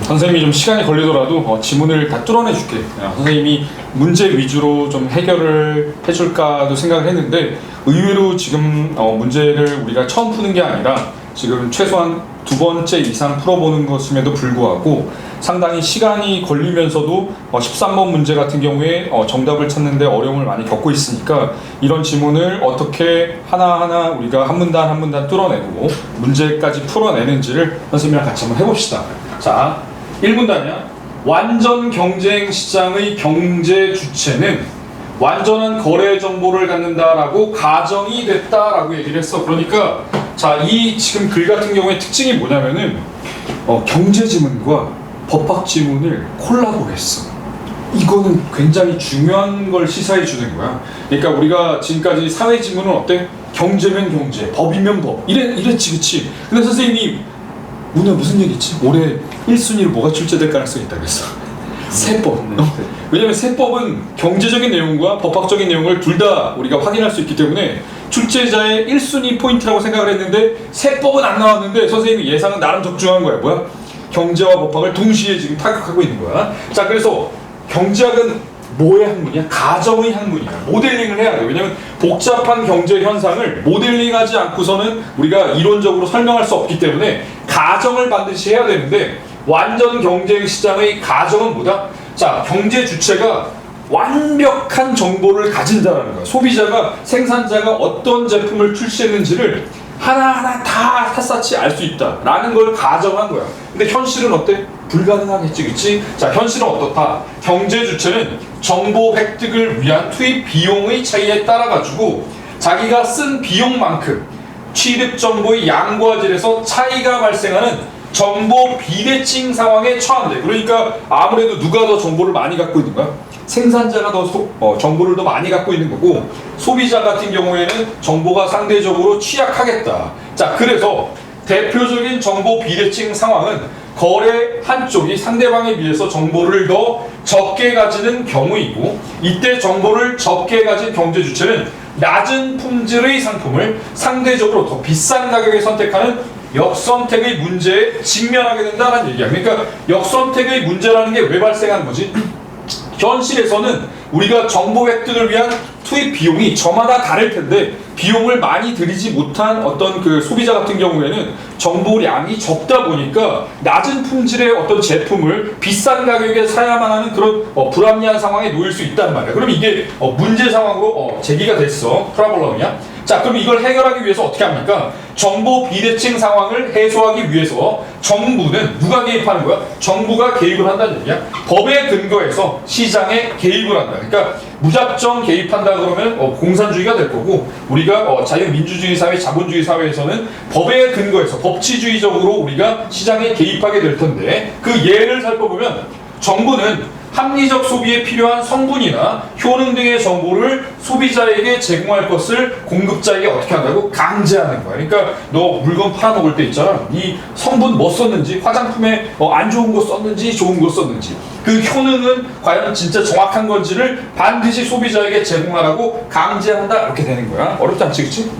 선생님이 좀 시간이 걸리더라도 지문을 다 뚫어내 줄게. 선생님이 문제 위주로 좀 해결을 해줄까도 생각을 했는데 의외로 지금 문제를 우리가 처음 푸는 게 아니라 지금 최소한 2번째 이상 풀어보는 것임에도 불구하고 상당히 시간이 걸리면서도 13번 문제 같은 경우에 정답을 찾는데 어려움을 많이 겪고 있으니까 이런 지문을 어떻게 하나하나 우리가 한 문단 한 문단 뚫어내고 문제까지 풀어내는지를 선생님이랑 같이 한번 해봅시다. 자, 1문단이야. 완전 경쟁 시장의 경제 주체는 완전한 거래 정보를 갖는다라고 가정이 됐다라고 얘기를 했어. 그러니까 자, 이 지금 글 같은 경우에 특징이 뭐냐면은 경제 지문과 법학 지문을 콜라보했어. 이거는 굉장히 중요한 걸 시사해 주는 거야. 그러니까 우리가 지금까지 사회 지문은 어때? 경제면 경제, 법이면 법. 이랬지, 그치? 근데 선생님이 오늘 무슨 얘기했지? 올해 1순위로 뭐가 출제될 가능성이 있다 그랬어. 세법. 왜냐면 세법은 경제적인 내용과 법학적인 내용을 둘 다 우리가 확인할 수 있기 때문에 출제자의 1순위 포인트라고 생각을 했는데 세법은 안 나왔는데 선생님이 예상은 나름 적중한 거야. 뭐야? 경제와 법학을 동시에 지금 타격하고 있는 거야. 자, 그래서 경제학은 뭐의 학문이야? 가정의 학문이야. 모델링을 해야 돼. 왜냐면 복잡한 경제 현상을 모델링하지 않고서는 우리가 이론적으로 설명할 수 없기 때문에 가정을 반드시 해야 되는데 완전 경쟁 시장의 가정은 뭐다? 자, 경제 주체가 완벽한 정보를 가진다는 거야. 소비자가, 생산자가 어떤 제품을 출시했는지를 하나하나 다 샅샅이 알 수 있다라는 걸 가정한 거야. 근데 현실은 어때? 불가능하겠지, 그치? 자, 현실은 어떻다? 경제 주체는 정보 획득을 위한 투입 비용의 차이에 따라가지고 자기가 쓴 비용만큼 취득 정보의 양과 질에서 차이가 발생하는 정보 비대칭 상황에 처한대. 그러니까 아무래도 누가 더 정보를 많이 갖고 있는 거야? 생산자가 더 정보를 더 많이 갖고 있는 거고 소비자 같은 경우에는 정보가 상대적으로 취약하겠다. 자, 그래서 대표적인 정보 비대칭 상황은 거래 한쪽이 상대방에 비해서 정보를 더 적게 가지는 경우이고 이때 정보를 적게 가진 경제 주체는 낮은 품질의 상품을 상대적으로 더 비싼 가격에 선택하는 역선택의 문제에 직면하게 된다는 얘기야. 그러니까 역선택의 문제라는 게 왜 발생하는 거지? 현실에서는 우리가 정보 획득을 위한 투입 비용이 저마다 다를 텐데 비용을 많이 들이지 못한 어떤 그 소비자 같은 경우에는 정보량이 적다 보니까 낮은 품질의 어떤 제품을 비싼 가격에 사야만 하는 그런 불합리한 상황에 놓일 수 있단 말이야. 그럼 이게 문제 상황으로 제기가 됐어. 프라블럼이야. 자, 그럼 이걸 해결하기 위해서 어떻게 합니까? 정보 비대칭 상황을 해소하기 위해서 정부는 누가 개입하는 거야? 정부가 개입을 한다는 얘기야. 법에 근거해서 시장에 개입을 한다. 그러니까 무작정 개입한다 그러면 공산주의가 될 거고 우리가 자유민주주의 사회, 자본주의 사회에서는 법에 근거해서 법치주의적으로 우리가 시장에 개입하게 될 텐데 그 예를 살펴보면 정부는 합리적 소비에 필요한 성분이나 효능 등의 정보를 소비자에게 제공할 것을 공급자에게 어떻게 한다고? 강제하는 거야. 그러니까 너 물건 팔아먹을 때 있잖아. 이 성분 뭐 썼는지, 화장품에 안 좋은 거 썼는지, 좋은 거 썼는지 그 효능은 과연 진짜 정확한 건지를 반드시 소비자에게 제공하라고 강제한다. 이렇게 되는 거야. 어렵지 않지, 그치?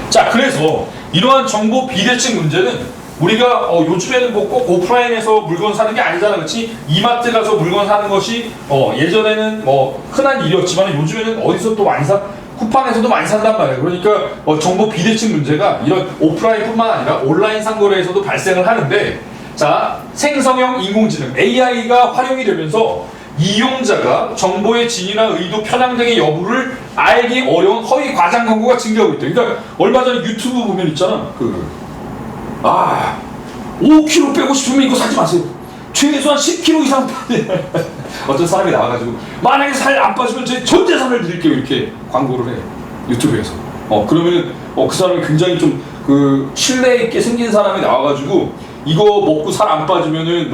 자, 그래서 이러한 정보 비대칭 문제는 우리가 요즘에는 뭐 꼭 오프라인에서 물건 사는 게 아니잖아, 그렇지? 이마트 가서 물건 사는 것이 예전에는 뭐 흔한 일이었지만 요즘에는 어디서 또 많이 사? 쿠팡에서도 많이 산단 말이야. 그러니까 정보 비대칭 문제가 이런 오프라인뿐만 아니라 온라인 상거래에서도 발생을 하는데 자, 생성형 인공지능 AI가 활용이 되면서 이용자가 정보의 진위나 의도, 편향 등의 여부를 알기 어려운 허위 과장 광고가 증가하고 있대. 그러니까 얼마 전에 유튜브 보면 있잖아. 5kg 빼고 싶으면 이거 사지 마세요. 최소한 10kg 이상 어떤 사람이 나와가지고 만약에 살 안 빠지면 제 전 재산을 드릴게요 이렇게 광고를 해 유튜브에서. 그러면은 그 사람이 굉장히 좀 신뢰 있게 생긴 사람이 나와가지고 이거 먹고 살 안 빠지면은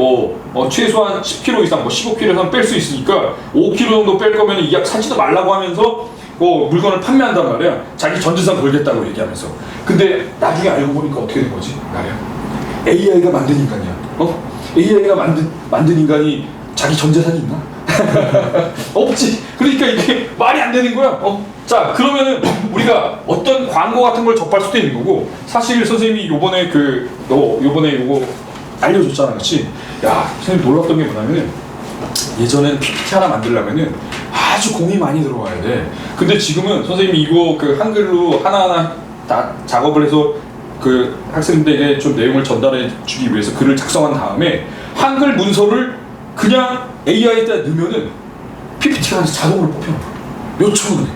최소한 10kg 이상 15kg 이상 뺄 수 있으니까 5kg 정도 뺄 거면은 이 약 사지도 말라고 하면서 물건을 판매한단 말이야. 자기 전 재산 걸겠다고 얘기하면서. 근데 나중에 알고 보니까 어떻게 된 거지? 말이야. AI가 만든 인간이야. AI가 만든 인간이 자기 전 재산이 있나? 없지. 그러니까 이게 말이 안 되는 거야. 자, 그러면은 우리가 어떤 광고 같은 걸 접할 수도 있는 거고 사실 선생님이 요번에 요거 알려줬잖아, 그렇지? 야, 선생님 놀랐던 게 뭐냐면은 예전엔 PPT 하나 만들려면은 아주 공이 많이 들어와야 돼. 근데 지금은 선생님이 이거 그 한글로 하나하나 다 작업을 해서 그 학생들에게 좀 내용을 전달해 주기 위해서 글을 작성한 다음에 한글 문서를 그냥 AI에다 넣으면은 PPT가 자동으로 뽑혀. 몇 초 만에.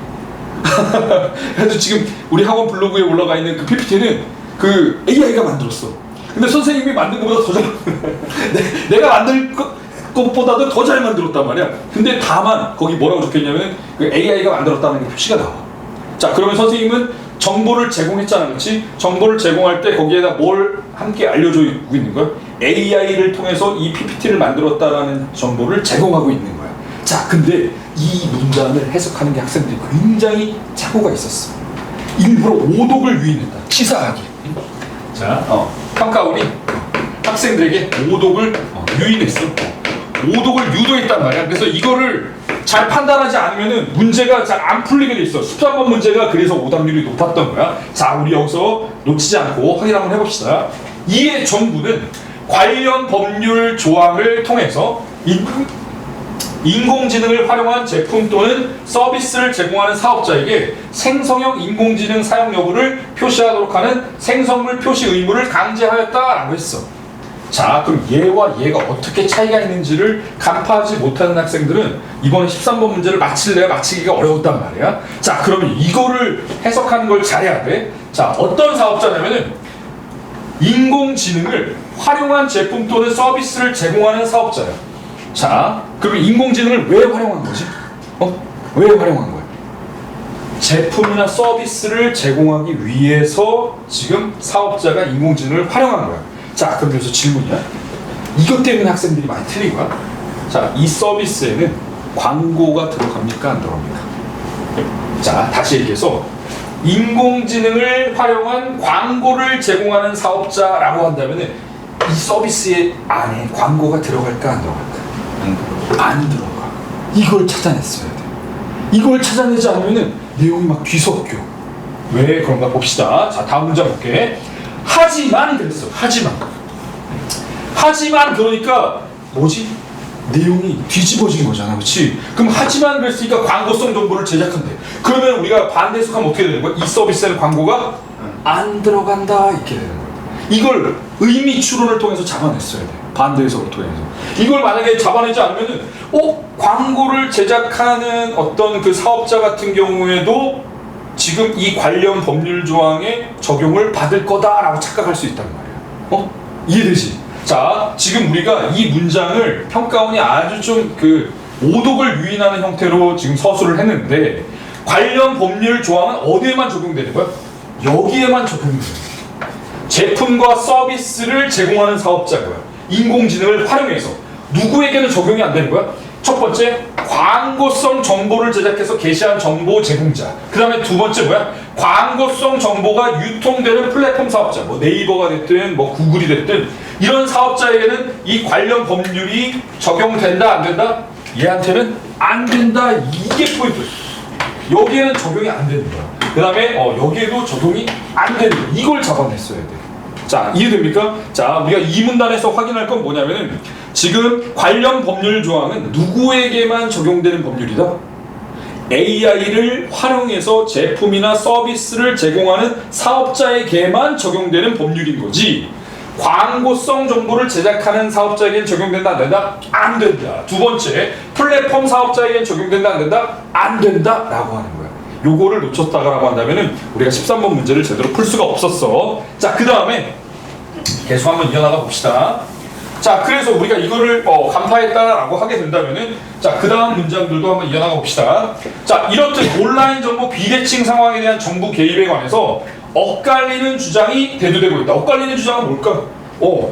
그래서 지금 우리 학원 블로그에 올라가 있는 그 PPT는 그 AI가 만들었어. 근데 선생님이 만든 것보다 더 잘, 내가 만들 것보다도 더 잘 만들었단 말이야. 근데 다만 거기 뭐라고 적혀있냐면 그 AI가 만들었다는 게 표시가 나와. 자, 그러면 선생님은 정보를 제공했잖아, 그렇지? 정보를 제공할 때 거기에다 뭘 함께 알려주고 있는 거야? AI를 통해서 이 PPT를 만들었다라는 정보를 제공하고 있는 거야. 자, 근데 이 문장을 해석하는 게 학생들이 굉장히 착오가 있었어. 일부러 오독을 유인했다. 치사하게. 자, 평가원이 학생들에게 오독을 유인했어. 오독을 유도했단 말이야. 그래서 이거를 잘 판단하지 않으면은 문제가 잘 안 풀리게 돼 있어. 13번 문제가 그래서 오답률이 높았던 거야. 자, 우리 여기서 놓치지 않고 확인 한번 해봅시다. 이의 전부는 관련 법률 조항을 통해서 인공지능을 활용한 제품 또는 서비스를 제공하는 사업자에게 생성형 인공지능 사용 여부를 표시하도록 하는 생성물 표시 의무를 강제하였다라고 했어. 자, 그럼 얘와 얘가 어떻게 차이가 있는지를 간파하지 못하는 학생들은 이번 13번 문제를 맞힐래야 맞히기가 어려웠단 말이야. 자, 그러면 이거를 해석하는 걸 잘해야 돼. 자, 어떤 사업자냐면은 인공지능을 활용한 제품 또는 서비스를 제공하는 사업자야. 자, 그러면 인공지능을 왜 활용한 거지? 왜 활용한 거야? 제품이나 서비스를 제공하기 위해서 지금 사업자가 인공지능을 활용한 거야. 자, 그럼 여기서 질문이야. 이것 때문에 학생들이 많이 틀린 거야. 자, 이 서비스에는 광고가 들어갑니까? 안 들어갑니까? 자, 다시 얘기해서 인공지능을 활용한 광고를 제공하는 사업자라고 한다면 이 서비스 안에 광고가 들어갈까? 안 들어갈까? 안 들어가. 이걸 찾아냈어야 돼. 이걸 찾아내지 않으면 내용이 막 뒤섞여. 왜 그런가 봅시다. 자, 다음 문제 볼게. 하지만 그랬어. 하지만 그러니까 뭐지? 내용이 뒤집어진 거잖아, 그렇지? 그럼 하지만 그랬으니까 광고성 정보를 제작한대. 그러면 우리가 반대 해석하면 어떻게 되는 거야? 이 서비스에는 광고가 안 들어간다 이렇게 되는 거야. 이걸 의미 추론을 통해서 잡아냈어야 돼. 반대 해석을 통해서. 이걸 만약에 잡아내지 않으면은 광고를 제작하는 어떤 그 사업자 같은 경우에도 지금 이 관련 법률 조항에 적용을 받을 거다라고 착각할 수 있단 말이야. 이해되지? 자, 지금 우리가 이 문장을 평가원이 아주 좀 그 오독을 유인하는 형태로 지금 서술을 했는데 관련 법률 조항은 어디에만 적용되는 거야? 여기에만 적용되는 거야. 제품과 서비스를 제공하는 사업자고요. 인공지능을 활용해서 누구에게는 적용이 안 되는 거야? 첫 번째, 광고성 정보를 제작해서 게시한 정보 제공자. 그 다음에 두 번째 뭐야? 광고성 정보가 유통되는 플랫폼 사업자. 뭐 네이버가 됐든 뭐 구글이 됐든 이런 사업자에게는 이 관련 법률이 적용된다 안 된다? 얘한테는 안 된다. 이게 포인트. 여기에는 적용이 안 되는 거야. 그 다음에 여기에도 적용이 안 되는 거야. 이걸 잡아냈어야 돼. 자, 이해됩니까? 자, 우리가 이 문단에서 확인할 건 뭐냐면은 지금 관련 법률 조항은 누구에게만 적용되는 법률이다? AI를 활용해서 제품이나 서비스를 제공하는 사업자에게만 적용되는 법률인 거지. 광고성 정보를 제작하는 사업자에게는 적용된다 안 된다? 안 된다. 두 번째, 플랫폼 사업자에게는 적용된다 안 된다? 안 된다 라고 하는 거야. 요거를 놓쳤다라고 한다면은 우리가 13번 문제를 제대로 풀 수가 없었어. 자, 그 다음에 계속 한번 이어나가 봅시다. 자, 그래서 우리가 이거를 간파했다라고 하게 된다면은 자, 그 다음 문장들도 한번 이어나가 봅시다. 자, 이렇듯 온라인 정보 비대칭 상황에 대한 정부 개입에 관해서 엇갈리는 주장이 대두되고 있다. 엇갈리는 주장은 뭘까?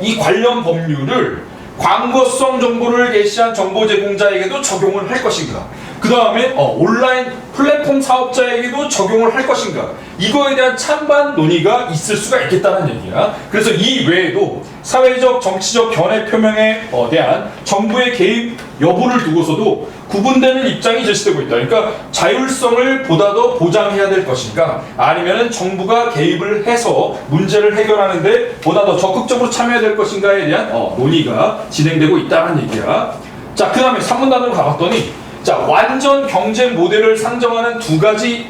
이 관련 법률을 광고성 정보를 게시한 정보 제공자에게도 적용을 할 것인가? 그 다음에 온라인 플랫폼 사업자에게도 적용을 할 것인가? 이거에 대한 찬반 논의가 있을 수가 있겠다는 얘기야. 그래서 이 외에도 사회적 정치적 견해 표명에 대한 정부의 개입 여부를 두고서도 구분되는 입장이 제시되고 있다. 그러니까 자율성을 보다 더 보장해야 될 것인가, 아니면은 정부가 개입을 해서 문제를 해결하는데 보다 더 적극적으로 참여해야 될 것인가에 대한 논의가 진행되고 있다는 얘기야. 자, 그 다음에 3문단으로 가봤더니, 자, 완전 경쟁 모델을 상정하는 두 가지,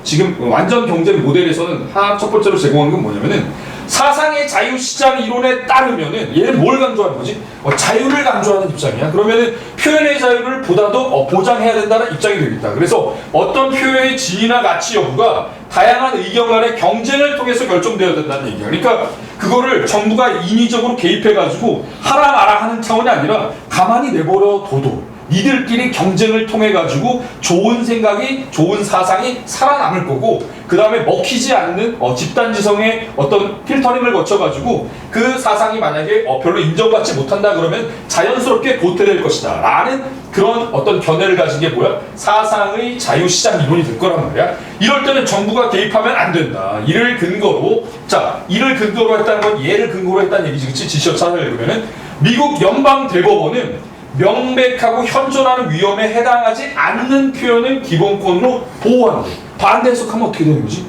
지금 완전 경쟁 모델에서는 첫 번째로 제공한 건 뭐냐면은, 사상의 자유시장 이론에 따르면은, 얘는 뭘 강조하는 거지? 자유를 강조하는 입장이야. 그러면은 표현의 자유를 보다 더 보장해야 된다는 입장이 되겠다. 그래서 어떤 표현의 진위나 가치 여부가 다양한 의견 간의 경쟁을 통해서 결정되어야 된다는 얘기야. 그러니까 그거를 정부가 인위적으로 개입해가지고 하라 마라 하는 차원이 아니라 가만히 내버려 둬도 니들끼리 경쟁을 통해 가지고 좋은 생각이, 좋은 사상이 살아남을 거고, 그 다음에 먹히지 않는 집단지성의 어떤 필터링을 거쳐 가지고 그 사상이 만약에 별로 인정받지 못한다 그러면 자연스럽게 도태될 것이다 라는 그런 어떤 견해를 가진 게 뭐야? 사상의 자유시장 이론이 될 거란 말이야. 이럴 때는 정부가 개입하면 안 된다. 이를 근거로, 자, 이를 근거로 했다는 건 얘를 근거로 했다는 얘기지, 그치? 지시어 찾아 읽으면은 미국 연방대법원은 명백하고 현존하는 위험에 해당하지 않는 표현을 기본권으로 보호한다. 반대 해석하면 어떻게 되는 거지?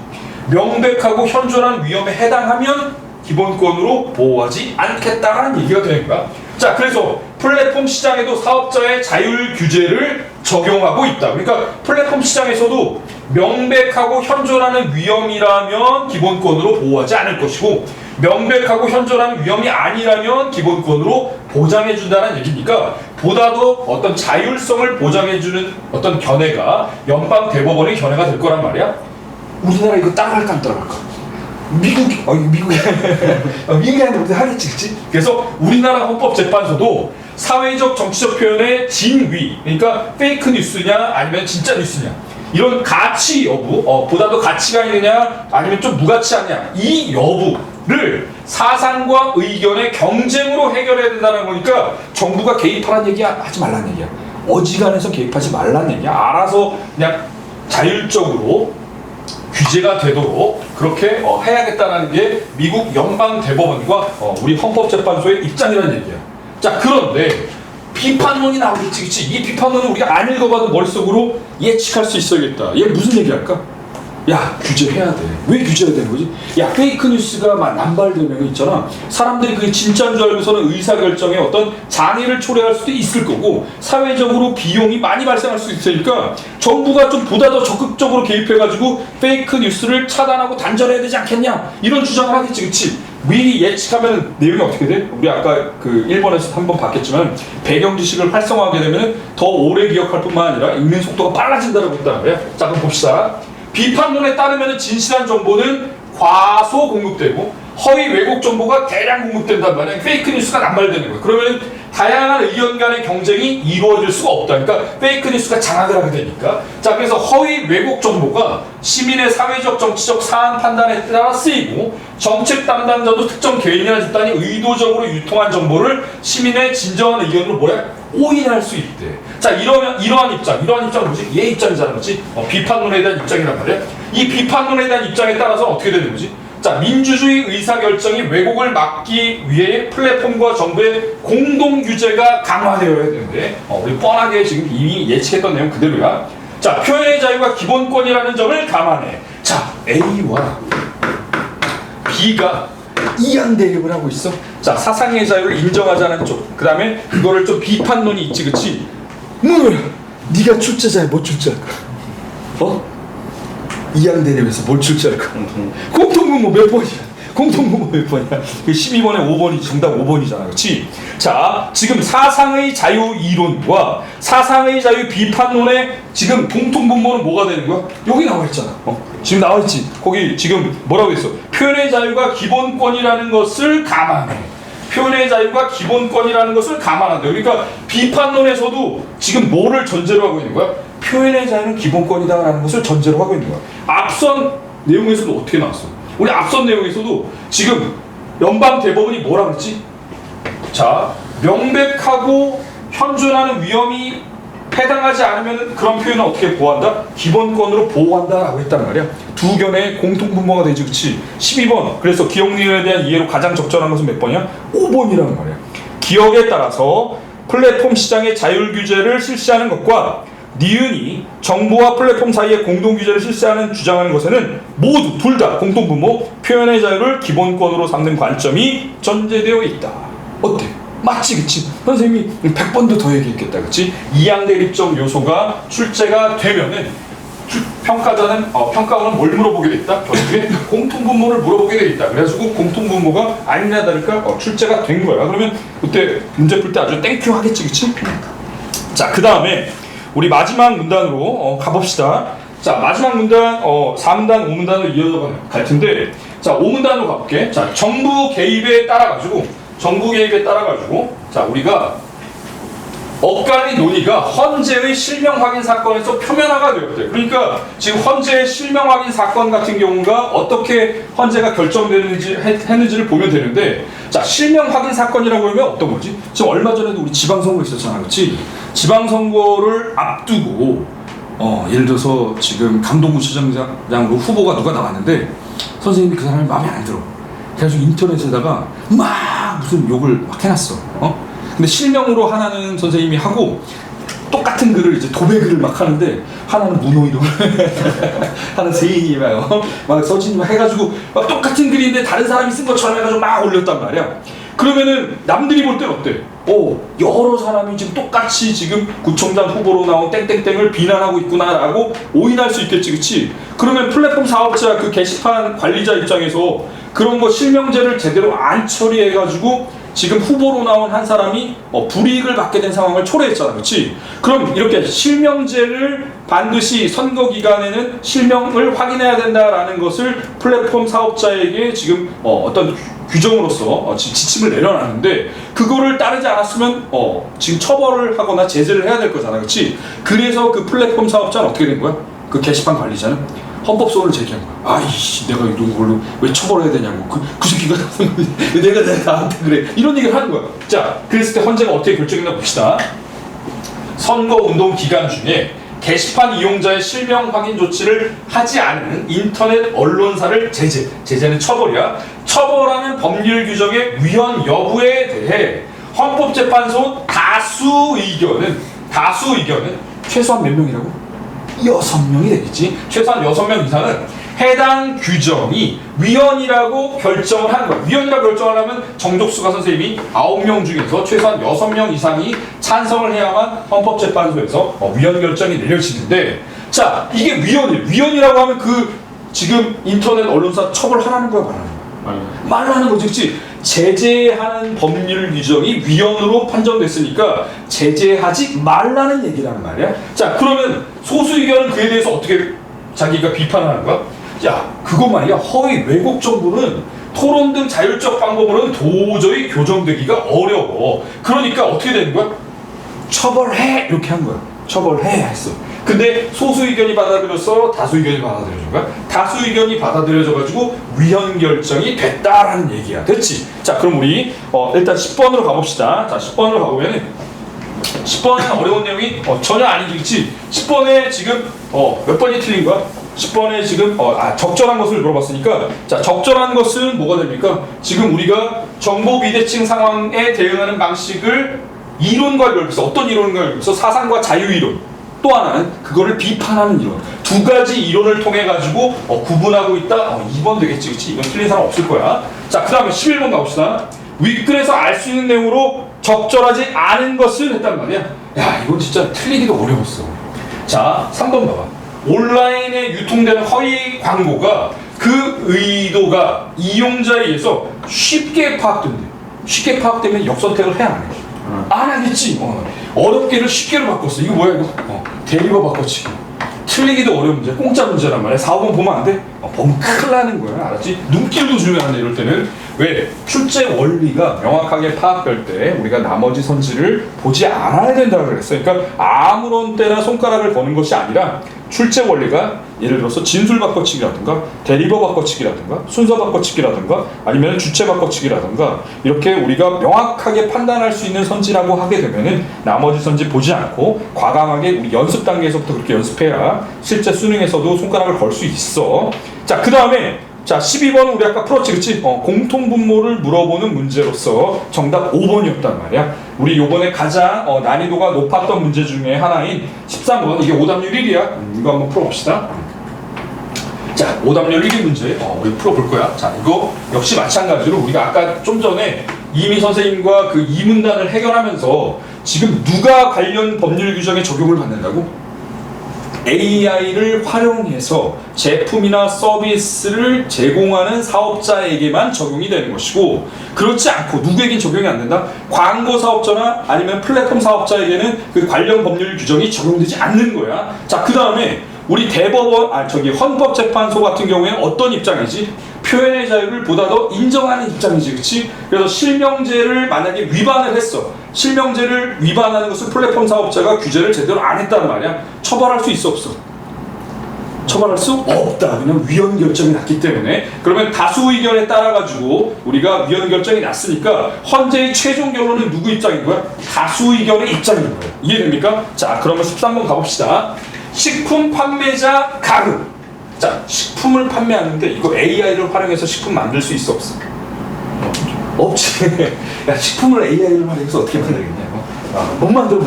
명백하고 현존하는 위험에 해당하면 기본권으로 보호하지 않겠다라는 얘기가 되는 거야. 자, 그래서 플랫폼 시장에도 사업자의 자율 규제를 적용하고 있다. 그러니까 플랫폼 시장에서도 명백하고 현존하는 위험이라면 기본권으로 보호하지 않을 것이고, 명백하고 현존하는 위험이 아니라면 기본권으로 보장해준다는 얘기니까 보다 더 어떤 자율성을 보장해주는 어떤 견해가 연방대법원의 견해가 될 거란 말이야. 우리나라 이거 따라갈까 안 따라갈까? 미국이 아니라 우리 하겠지, 그치? 그래서 우리나라 헌법재판소도 사회적 정치적 표현의 진위, 그러니까 페이크 뉴스냐 아니면 진짜 뉴스냐, 이런 가치 여부, 보다 더 가치가 있느냐 아니면 좀 무가치하냐, 이 여부를 사상과 의견의 경쟁으로 해결해야 된다는 거니까 정부가 개입하라는 얘기 하지 말라는 얘기야. 어지간해서 개입하지 말라는 얘기야. 알아서 그냥 자율적으로 규제가 되도록 그렇게 해야겠다는 게 미국 연방대법원과 우리 헌법재판소의 입장이라는 얘기야. 자, 그런데 비판론이 나오겠지, 그치? 이 비판론은 우리가 안 읽어봐도 머릿속으로 예측할 수 있어야겠다. 얘 무슨 얘기할까? 야, 규제해야 돼. 왜 규제해야 되는 거지? 야, 페이크 뉴스가 막 남발되면 있잖아. 사람들이 그게 진짜인 줄 알고서는 의사결정에 어떤 장애를 초래할 수도 있을 거고, 사회적으로 비용이 많이 발생할 수 있으니까 정부가 좀 보다 더 적극적으로 개입해가지고 페이크 뉴스를 차단하고 단절해야 되지 않겠냐, 이런 주장을 하겠지, 그치? 미리 예측하면 내용이 어떻게 돼? 우리 아까 그 일본에서 한번 봤겠지만 배경 지식을 활성화하게 되면 더 오래 기억할 뿐만 아니라 읽는 속도가 빨라진다고 했단 말이야. 자, 그럼 봅시다. 비판론에 따르면 진실한 정보는 과소 공급되고 허위 왜곡 정보가 대량 공급된단 말이야. 페이크 뉴스가 남발되는 거야. 그러면 다양한 의견 간의 경쟁이 이루어질 수가 없다. 그러니까 페이크 뉴스가 장악을 하게 되니까. 자, 그래서 허위 왜곡 정보가 시민의 사회적 정치적 사안 판단에 따라 쓰이고, 정책 담당자도 특정 개인이나 집단이 의도적으로 유통한 정보를 시민의 진정한 의견으로 오인할 수 있대. 자, 이러한 입장은 뭐지? 얘 입장이잖아, 그렇지? 비판론에 대한 입장이란 말이야. 이 비판론에 대한 입장에 따라서 어떻게 되는 거지? 자, 민주주의 의사결정이 왜곡을 막기 위해 플랫폼과 정부의 공동 규제가 강화되어야 되는데, 우리 뻔하게 지금 이미 예측했던 내용 그대로야. 자, 표현의 자유가 기본권이라는 점을 감안해. 자, A와 B가 이양 대립을 하고 있어. 자, 사상의 자유를 인정하자는 쪽, 그 다음에 그거를 좀 비판론이 있지, 그치? 뭐야? 네가 출제자야, 뭐 출제할까? 이양 대립에서 뭘 출제할까? 공통분모 몇 번이야? 공통분모 몇 번이야? 12번에 5번이 정답 5번이잖아, 그렇지? 자, 지금 사상의 자유 이론과 사상의 자유 비판론의 지금 공통분모는 뭐가 되는 거야? 여기 나와 있잖아. 지금 나와 있지. 거기 지금 뭐라고 했어? 표현의 자유가 기본권이라는 것을 감안해. 표현의 자유가 기본권이라는 것을 감안한다. 그러니까 비판론에서도 지금 뭐를 전제로 하고 있는 거야? 표현의 자유는 기본권이다라는 것을 전제로 하고 있는 거야. 앞선 내용에서도 어떻게 나왔어? 우리 앞선 내용에서도 지금 연방대법원이 뭐라 그랬지? 자, 명백하고 현존하는 위험이 해당하지 않으면 그런 표현은 어떻게 보호한다? 기본권으로 보호한다라고 했단 말이야. 두 견해의 공통분모가 되지, 그치? 12번. 그래서 기억력에 대한 이해로 가장 적절한 것은 몇 번이야? 5번이라는 말이야. 기억에 따라서 플랫폼 시장의 자율 규제를 실시하는 것과 니은이 정부와 플랫폼 사이에 공동 규제를 실시하는 주장하는 것에는 모두 둘 다 공통분모 표현의 자유를 기본권으로 삼는 관점이 전제되어 있다. 어때? 맞지, 그치? 선생님이 100번도 더 얘기했겠다, 그치? 이양대립적 요소가 출제가 되면은 평가자는 평가원은 뭘 물어보게 돼 있다? 결국에 공통분모를 물어보게 돼 있다. 그래가지고 공통분모가 아니나 다를까 출제가 된 거야. 그러면 그때 문제 풀 때 아주 땡큐 하겠지, 그치? 자, 그 다음에 우리 마지막 문단으로 가봅시다. 자, 마지막 문단 4문단, 5문단으로 이어져 갈 텐데, 자, 5문단으로 가볼게. 자, 정부 개입에 따라가지고 자, 우리가 엇갈린 논의가 헌재의 실명 확인 사건에서 표면화가 되었대. 그러니까 지금 헌재의 실명 확인 사건 같은 경우가 어떻게 헌재가 했는지를 보면 되는데, 자, 실명 확인 사건이라고 하면 어떤 거지? 지금 얼마 전에도 우리 지방선거 있었잖아, 그렇지? 지방선거를 앞두고 예를 들어서 지금 강동구시장으로 후보가 누가 나왔는데 선생님이 그 사람이 마음에 안 들어. 그래가지고 인터넷에다가 막 무슨 욕을 막 해놨어. 근데 실명으로 하나는 선생님이 하고 똑같은 글을 이제 도배글을 막 하는데 하나는 문호이로 하나는 세인이 막 서진이 막 해가지고 막 똑같은 글인데 다른 사람이 쓴 것처럼 해가지고 막 올렸단 말이야. 그러면은 남들이 볼 땐 어때? 여러 사람이 지금 똑같이 지금 구청장 후보로 나온 땡땡땡을 비난하고 있구나라고 오인할 수 있겠지, 그치? 그러면 플랫폼 사업자 그 게시판 관리자 입장에서 그런 거 실명제를 제대로 안 처리해가지고 지금 후보로 나온 한 사람이 불이익을 받게 된 상황을 초래했잖아, 그렇지? 그럼 이렇게 실명제를 반드시 선거 기간에는 실명을 확인해야 된다라는 것을 플랫폼 사업자에게 지금 어떤 규정으로서 지침을 내려놨는데 그거를 따르지 않았으면 지금 처벌을 하거나 제재를 해야 될 거잖아, 그렇지? 그래서 그 플랫폼 사업자는 어떻게 된 거야? 그 게시판 관리자는 헌법소원을 제기한 거야. 아이씨, 내가 이런 걸로 왜 처벌해야 되냐고. 그 새끼가 내가 나한테 그래. 이런 얘기를 하는 거야. 자, 그랬을 때 헌재가 어떻게 결정했나 봅시다. 선거운동 기간 중에 게시판 이용자의 실명 확인 조치를 하지 않은 인터넷 언론사를 제재는 처벌이야. 처벌하는 법률 규정의 위헌 여부에 대해 헌법재판소 다수 의견은 최소한 몇 명이라고? 6명이 되겠지. 최소한 6명 이상은 해당 규정이 위헌이라고 결정을 하는 거야. 위헌이라고 결정을 하면 정족수가 선생님이 9명 중에서 최소한 6명 이상이 찬성을 해야만 헌법재판소에서 위헌 결정이 내려지는데, 자, 이게 위헌이라고 하면 그 지금 인터넷 언론사 처벌하라는 거야, 말하는 거지, 그치? 제재하는 법률 규정이 위헌으로 판정됐으니까 제재하지 말라는 얘기라는 말이야. 자, 그러면 소수 의견은 그에 대해서 어떻게 자기가 비판하는 거야? 야, 그거 말이야. 허위 왜곡 정보는 토론 등 자율적 방법으로는 도저히 교정되기가 어려워. 그러니까 어떻게 되는 거야? 처벌해! 이렇게 한 거야. 처벌해! 했어. 근데 소수 의견이 받아들였어? 다수 의견이 받아들여준 거야? 다수 의견이 받아들여져가지고 위헌 결정이 됐다라는 얘기야. 됐지? 자, 그럼 우리 일단 10번으로 가봅시다. 자, 10번으로 가보면은 10번은 어려운 내용이 전혀 아니지. 10번에 지금 몇 번이 틀린 거야? 10번에 지금 적절한 것을 물어봤으니까, 자, 적절한 것은 뭐가 됩니까? 지금 우리가 정보 비대칭 상황에 대응하는 방식을 이론과 결합해서, 어떤 이론과 결합해서 사상과 자유이론, 또 하나는 그거를 비판하는 이론, 두 가지 이론을 통해 가지고 구분하고 있다. 2번 되겠지, 그치? 이건 틀린 사람 없을 거야. 자, 그 다음에 11번 가봅시다. 윗글에서 알 수 있는 내용으로 적절하지 않은 것을 했단 말이야. 야, 이건 진짜 틀리기도 어려웠어. 자, 3번 봐봐. 온라인에 유통되는 허위 광고가 그 의도가 이용자에 의해서 쉽게 파악된대. 쉽게 파악되면 역선택을 해야 안 해? 안 하겠지. 어렵게를 쉽게로 바꿨어. 이거 뭐야, 이거? 대리버 바꿔치기. 틀리기도 어려운 문제, 공짜 문제란 말이야. 4번 보면 안 돼? 보면 큰일 나는 거야. 알았지? 눈길도 주면 안 돼, 이럴 때는. 왜? 출제 원리가 명확하게 파악될 때 우리가 나머지 선지를 보지 않아야 된다고 그랬어요. 그러니까 아무런 때나 손가락을 거는 것이 아니라 출제 원리가 예를 들어서 진술 바꿔치기라든가 대리버 바꿔치기라든가 순서 바꿔치기라든가 아니면 주체 바꿔치기라든가 이렇게 우리가 명확하게 판단할 수 있는 선지라고 하게 되면은 나머지 선지 보지 않고 과감하게 우리 연습 단계에서부터 그렇게 연습해야 실제 수능에서도 손가락을 걸 수 있어. 자, 그 다음에 자, 12번은 우리 아까 풀었지, 그치? 공통분모를 물어보는 문제로서 정답 5번이었단 말이야. 우리 요번에 가장 난이도가 높았던 문제 중에 하나인 13번, 이게 오답률 1이야. 이거 한번 풀어봅시다. 자, 오답률 1위 문제 우리 풀어볼 거야. 자, 이거 역시 마찬가지로 우리가 아까 좀 전에 이미 선생님과 그 이 문단을 해결하면서 지금 누가 관련 법률 규정에 적용을 받는다고? AI를 활용해서 제품이나 서비스를 제공하는 사업자에게만 적용이 되는 것이고, 그렇지 않고 누구에겐 적용이 안 된다? 광고 사업자나 아니면 플랫폼 사업자에게는 그 관련 법률 규정이 적용되지 않는 거야. 자, 그 다음에 우리 대법원, 헌법재판소 같은 경우에는 어떤 입장이지? 표현의 자유를 보다 더 인정하는 입장이지, 그치? 그래서 실명제를 만약에 위반을 했어. 실명제를 위반하는 것을 플랫폼 사업자가 규제를 제대로 안 했단 말이야. 처벌할 수 있어, 없어? 처벌할 수 없다. 그냥 위헌 결정이 났기 때문에. 그러면 다수 의견에 따라 가지고 우리가 위헌 결정이 났으니까 헌재의 최종 결론은 누구 입장인 거야? 다수 의견의 입장인 거야. 이해됩니까? 자, 그러면 13번 가봅시다. 식품 판매자 가급. 자, 식품을 판매하는데 이거 AI를 활용해서 식품 만들 수 있어, 없어? 없지. 야, 식품을 AI를 활용해서 어떻게 만들겠냐고. 못 만들어.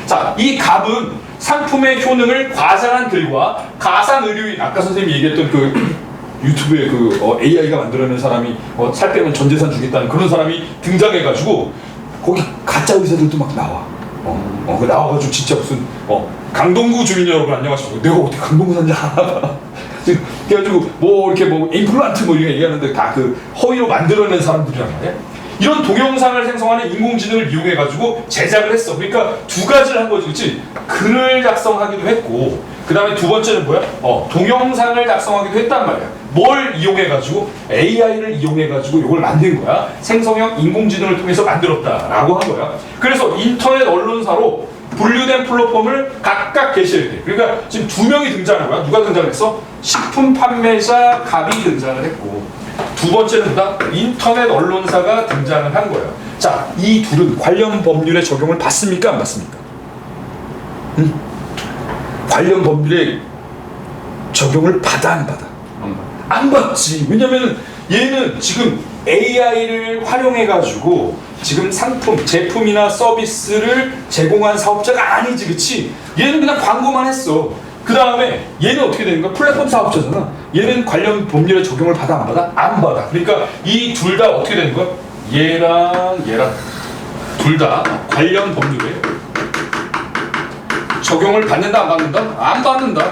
자, 이 갑은 상품의 효능을 과장한 글과 가상 의료인, 아까 선생님이 얘기했던 그 유튜브에 그 AI가 만들어낸 사람이 살 빼면 전 재산 주겠다는 그런 사람이 등장해가지고 거기 가짜 의사들도 막 나와. 그 나와가지고 진짜 무슨 강동구 주민 여러분 안녕하십니까. 내가 어떻게 강동구 사는지 알아. 그래가지고 이렇게 임플란트 이런 얘기하는데 다 그 허위로 만들어낸 사람들이란 말이야. 이런 동영상을 생성하는 인공지능을 이용해가지고 제작을 했어. 그러니까 두 가지를 한 거지, 그치? 글을 작성하기도 했고, 그 다음에 두 번째는 뭐야? 동영상을 작성하기도 했단 말이야. 뭘 이용해가지고? AI를 이용해가지고 이걸 만든 거야. 생성형 인공지능을 통해서 만들었다라고 한 거야. 그래서 인터넷 언론사로 분류된 플랫폼을 각각 게시했대. 그러니까 지금 두 명이 등장한 거야. 누가 등장했어? 식품 판매자 갑이 등장을 했고, 두 번째는 뭐다? 인터넷 언론사가 등장을 한 거야. 자, 이 둘은 관련 법률에 적용을 받습니까? 안 받습니까? 응? 관련 법률에 적용을 받아, 안 받아? 안 받지. 왜냐면 얘는 지금 AI를 활용해가지고 지금 상품, 제품이나 서비스를 제공한 사업자가 아니지, 그치? 얘는 그냥 광고만 했어. 그 다음에 얘는 어떻게 되는 거야? 플랫폼 사업자잖아. 얘는 관련 법률에 적용을 받아, 안 받아? 안 받아. 그러니까 이 둘 다 어떻게 되는 거야? 얘랑 둘 다 관련 법률에 적용을 받는다, 안 받는다? 안 받는다.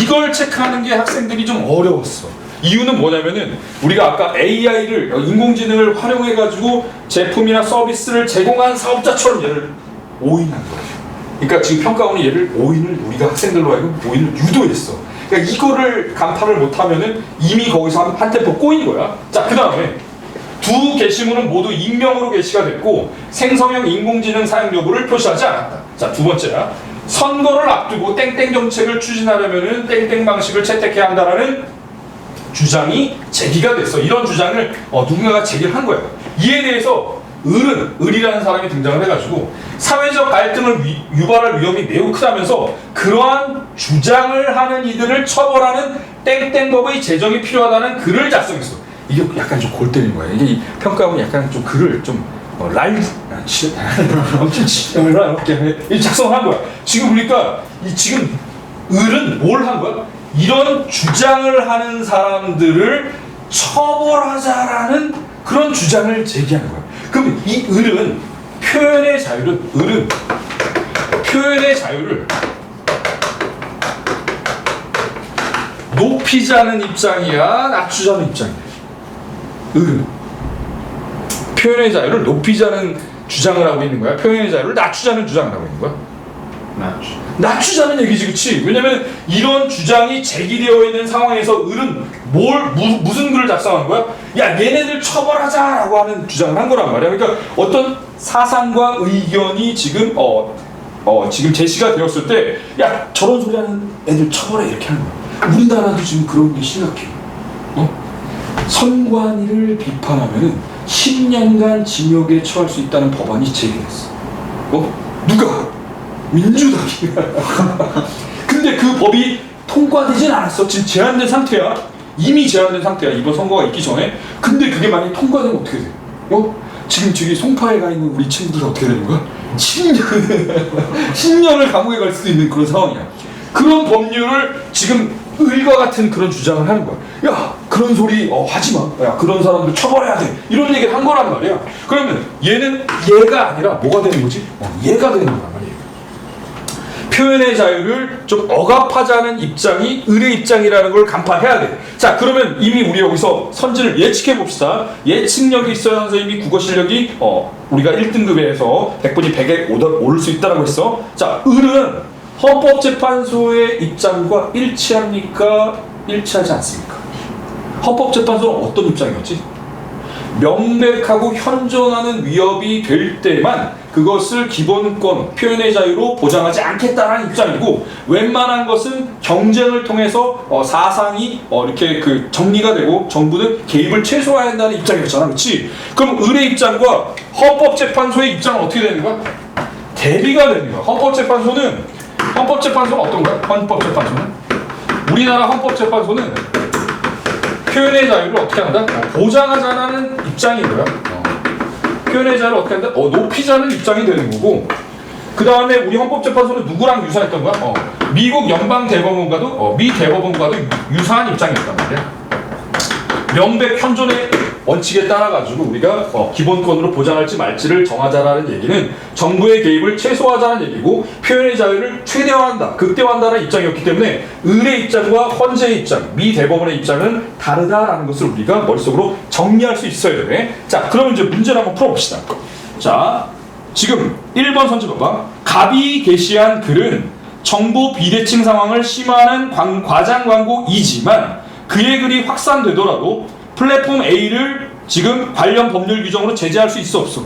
이걸 체크하는 게 학생들이 좀 어려웠어. 이유는 뭐냐면은 우리가 아까 AI를, 인공지능을 활용해가지고 제품이나 서비스를 제공한 사업자처럼 얘를 오인한 거야. 그러니까 지금 평가원이 얘를 오인을, 우리가 학생들로 하여금 오인을 유도했어. 그러니까 이거를 간파를 못하면은 이미 거기서 한 템포 꼬인 거야. 자, 그 다음에 두 게시물은 모두 익명으로 게시가 됐고 생성형 인공지능 사용 여부를 표시하지 않았다. 자, 두 번째야. 선거를 앞두고 땡땡 정책을 추진하려면은 땡땡 방식을 채택해야 한다라는 주장이 제기가 됐어. 이런 주장을 누군가가 제기를 한 거야. 이에 대해서 을이라는 사람이 등장을 해가지고 사회적 갈등을 유발할 위험이 매우 크다면서 그러한 주장을 하는 이들을 처벌하는 땡땡법의 제정이 필요하다는 글을 작성했어. 이게 약간 좀 골 때리는 거야. 이게 평가원이 약간 좀 글을 좀 엄청 이렇게 작성을 한 거야. 지금 그러니까 지금 을은 뭘 한 거야? 이런 주장을 하는 사람들을 처벌하자라는 그런 주장을 제기한 거야. 그럼 이 을은 표현의 자유를 높이자는 입장이야, 낮추자는 입장이야. 을은 표현의 자유를 높이자는 주장을 하고 있는 거야, 표현의 자유를 낮추자는 주장을 하고 있는 거야? 낮추자는 얘기지, 그치? 왜냐면 이런 주장이 제기되어 있는 상황에서 을은 무슨 글을 작성한 거야? 야, 얘네들 처벌하자라고 하는 주장을 한 거란 말이야. 그러니까 어떤 사상과 의견이 지금 지금 제시가 되었을 때, 야, 저런 소리 하는 애들 처벌해, 이렇게 하는 거야. 우리나라도 지금 그런 게 심각해. 선관위를 비판하면은 10년간 징역에 처할 수 있다는 법안이 제기됐어. 누가? 민주당이야. 근데 그 법이 통과되진 않았어. 지금 제한된 상태야. 이미 제한된 상태야. 이번 선거가 있기 전에. 근데 그게 만약에 통과되면 어떻게 돼? 지금 저기 송파에 가 있는 우리 친구들 어떻게 되는 거야? 10년을 감옥에 갈 수도 있는 그런 상황이야. 그런 법률을 지금 을과 같은 그런 주장을 하는 거야. 야, 그런 소리 하지 마. 야, 그런 사람들 처벌해야 돼. 이런 얘기를 한 거란 말이야. 그러면 얘는 얘가 아니라 뭐가 되는 거지? 얘가 되는 거란 말이야. 표현의 자유를 좀 억압하자는 입장이 을의 입장이라는 걸 간파해야 돼. 자, 그러면 이미 우리 여기서 선진을 예측해 봅시다. 예측력이 있어야 선생님이 국어 실력이 우리가 1등급에서 100분이 100에 오를 수 있다고 했어. 자, 을은 헌법재판소의 입장과 일치합니까? 일치하지 않습니까? 헌법재판소는 어떤 입장이었지? 명백하고 현존하는 위협이 될 때만 그것을 기본권, 표현의 자유로 보장하지 않겠다는 입장이고, 웬만한 것은 경쟁을 통해서 사상이 이렇게 정리가 되고 정부는 개입을 최소화해야 한다는 입장이었잖아, 그렇지? 그럼 을의 입장과 헌법재판소의 입장은 어떻게 되는 거야? 대비가 되는 거야. 헌법재판소는 어떤 거야? 헌법재판소는 우리나라 헌법재판소는 표현의 자유를 어떻게 한다? 보장하자는 입장인 거야. 표현의 자유를 어떻게 한다? 높이자는 입장이 되는 거고, 그 다음에 우리 헌법재판소는 누구랑 유사했던 거야? 미국 연방대법원과도 미 대법원과도 유사한 입장이었단 말이야. 명백 현존의 원칙에 따라 가지고 우리가 기본권으로 보장할지 말지를 정하자라는 얘기는 정부의 개입을 최소화하자는 얘기고, 표현의 자유를 최대화한다, 극대화한다는 입장이었기 때문에 을의 입장과 헌재의 입장, 미 대법원의 입장은 다르다라는 것을 우리가 머릿속으로 정리할 수 있어야 돼. 자, 그럼 이제 문제를 한번 풀어봅시다. 자, 지금 1번 선지 봐봐. 갑이 게시한 글은 정보 비대칭 상황을 심화하는 과장 광고이지만 그의 글이 확산되더라도 플랫폼 A를 지금 관련 법률 규정으로 제재할 수 있어, 없어?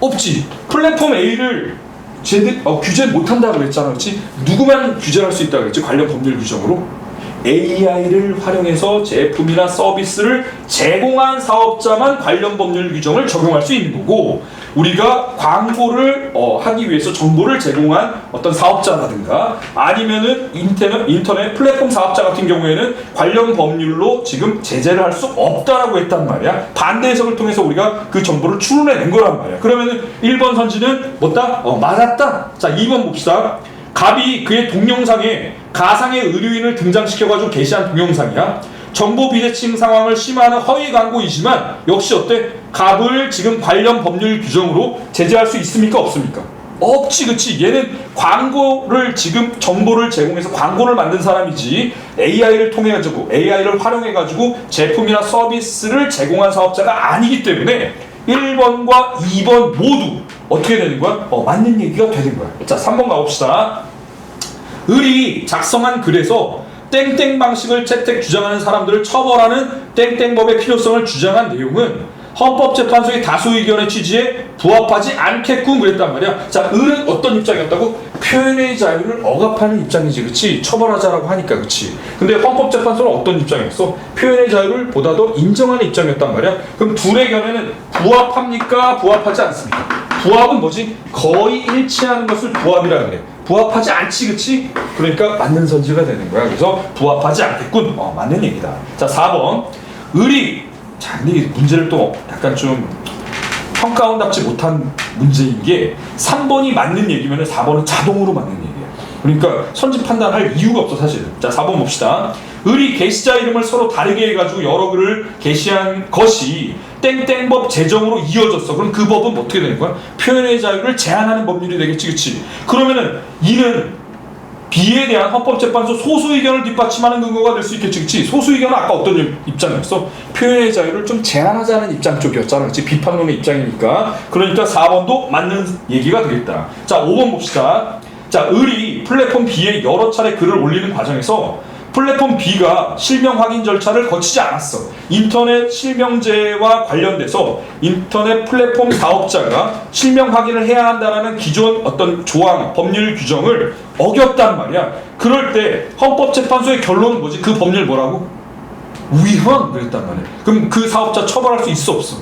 없지. 플랫폼 A를 규제 못한다고 그랬잖아, 그렇지? 누구만 규제할 수 있다고 그랬지? 관련 법률 규정으로. AI를 활용해서 제품이나 서비스를 제공한 사업자만 관련 법률 규정을 적용할 수 있는 거고, 우리가 광고를 하기 위해서 정보를 제공한 어떤 사업자라든가 아니면은 인터넷 플랫폼 사업자 같은 경우에는 관련 법률로 지금 제재를 할 수 없다라고 했단 말이야. 반대 해석을 통해서 우리가 그 정보를 추론해낸 거란 말이야. 그러면은 1번 선지는 뭐다? 맞았다. 자, 2번 봅시다. 갑이 그의 동영상에 가상의 의료인을 등장시켜가지고 게시한 동영상이야. 정보 비대칭 상황을 심화하는 허위 광고이지만 역시 어때? 갑을 지금 관련 법률 규정으로 제재할 수 있습니까? 없습니까? 없지, 그치? 얘는 광고를 지금 정보를 제공해서 광고를 만든 사람이지 AI를 통해가지고 AI를 활용해가지고 제품이나 서비스를 제공한 사업자가 아니기 때문에 1번과 2번 모두 어떻게 되는 거야? 맞는 얘기가 되는 거야. 자, 3번 가봅시다. 을이 작성한 글에서 땡땡 방식을 채택 주장하는 사람들을 처벌하는 땡땡법의 필요성을 주장한 내용은 헌법재판소의 다수 의견의 취지에 부합하지 않겠군 그랬단 말이야. 자, 을은 어떤 입장이었다고? 표현의 자유를 억압하는 입장이지, 그치? 처벌하자라고 하니까, 그치? 근데 헌법재판소는 어떤 입장이었어? 표현의 자유를 보다 더 인정하는 입장이었단 말이야. 그럼 둘의 견해는 부합합니까? 부합하지 않습니까? 부합은 뭐지? 거의 일치하는 것을 부합이라 그래. 부합하지 않지, 그치? 그러니까 맞는 선지가 되는 거야. 그래서 부합하지 않겠군. 맞는 얘기다. 자, 4번. 을이, 자, 근데 이 문제를 또 약간 좀 평가원답지 못한 문제인 게 3번이 맞는 얘기면 4번은 자동으로 맞는 얘기야. 그러니까 선지 판단할 이유가 없어, 사실. 자, 4번 봅시다. 을이 게시자 이름을 서로 다르게 해가지고 여러 글을 게시한 것이 땡땡법 제정으로 이어졌어. 그럼 그 법은 어떻게 되는 거야? 표현의 자유를 제한하는 법률이 되겠지, 그치? 그러면은 이는 B에 대한 헌법재판소 소수 의견을 뒷받침하는 근거가 될 수 있겠지, 그치? 소수 의견은 아까 어떤 입장이었어? 표현의 자유를 좀 제한하자는 입장 쪽이었잖아, 그치? 비판론의 입장이니까. 그러니까 4번도 맞는 얘기가 되겠다. 자, 5번 봅시다. 자, 을이 플랫폼 B에 여러 차례 글을 올리는 과정에서 플랫폼 B가 실명 확인 절차를 거치지 않았어. 인터넷 실명제와 관련돼서 인터넷 플랫폼 사업자가 실명 확인을 해야 한다는 기존 어떤 조항, 법률 규정을 어겼단 말이야. 그럴 때 헌법재판소의 결론은 뭐지? 그 법률 뭐라고? 위헌 그랬단 말이야. 그럼 그 사업자 처벌할 수 있어, 없어?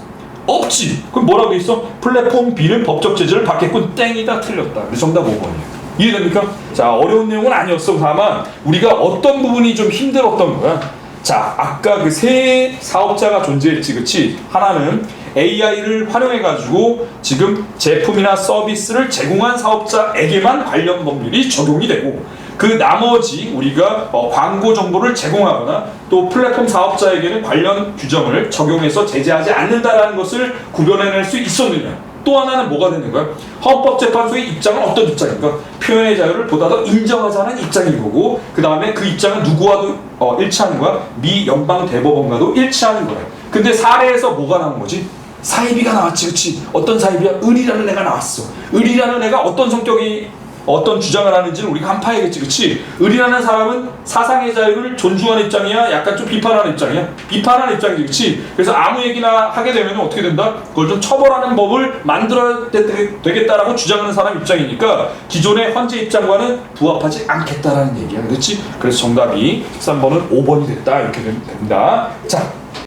없지. 그럼 뭐라고 있어? 플랫폼 B는 법적 제재를 받겠군. 땡이다, 틀렸다. 정답 5번이야. 이해됩니까? 자, 어려운 내용은 아니었어. 다만 우리가 어떤 부분이 좀 힘들었던 거야. 자, 아까 그 세 사업자가 존재했지, 그치? 하나는 AI를 활용해가지고 지금 제품이나 서비스를 제공한 사업자에게만 관련 법률이 적용이 되고, 그 나머지 우리가 광고 정보를 제공하거나 또 플랫폼 사업자에게는 관련 규정을 적용해서 제재하지 않는다라는 것을 구별해낼 수 있었느냐. 또 하나는 뭐가 되는 거야? 헌법재판소의 입장은 어떤 입장인가? 표현의 자유를 보다 더 인정하자는 입장인 거고, 그 다음에 그 입장은 누구와도 일치하는 거야? 미 연방 대법원과도 일치하는 거야. 근데 사례에서 뭐가 나온 거지? 사이비가 나왔지, 그치? 어떤 사이비야? 을이라는 애가 나왔어. 을이라는 애가 어떤 성격이 어떤 주장을 하는지는 우리가 한 파야겠지, 그치? 을이라는 사람은 사상의 자유를 존중하는 입장이야? 약간 좀 비판하는 입장이야? 비판하는 입장이지, 그치? 그래서 아무 얘기나 하게 되면 어떻게 된다? 그걸 좀 처벌하는 법을 만들어야 되겠다라고 주장하는 사람 입장이니까 기존의 헌재 입장과는 부합하지 않겠다라는 얘기야, 그렇지? 그래서 정답이 13번은 5번이 됐다, 이렇게 됩니다. 자,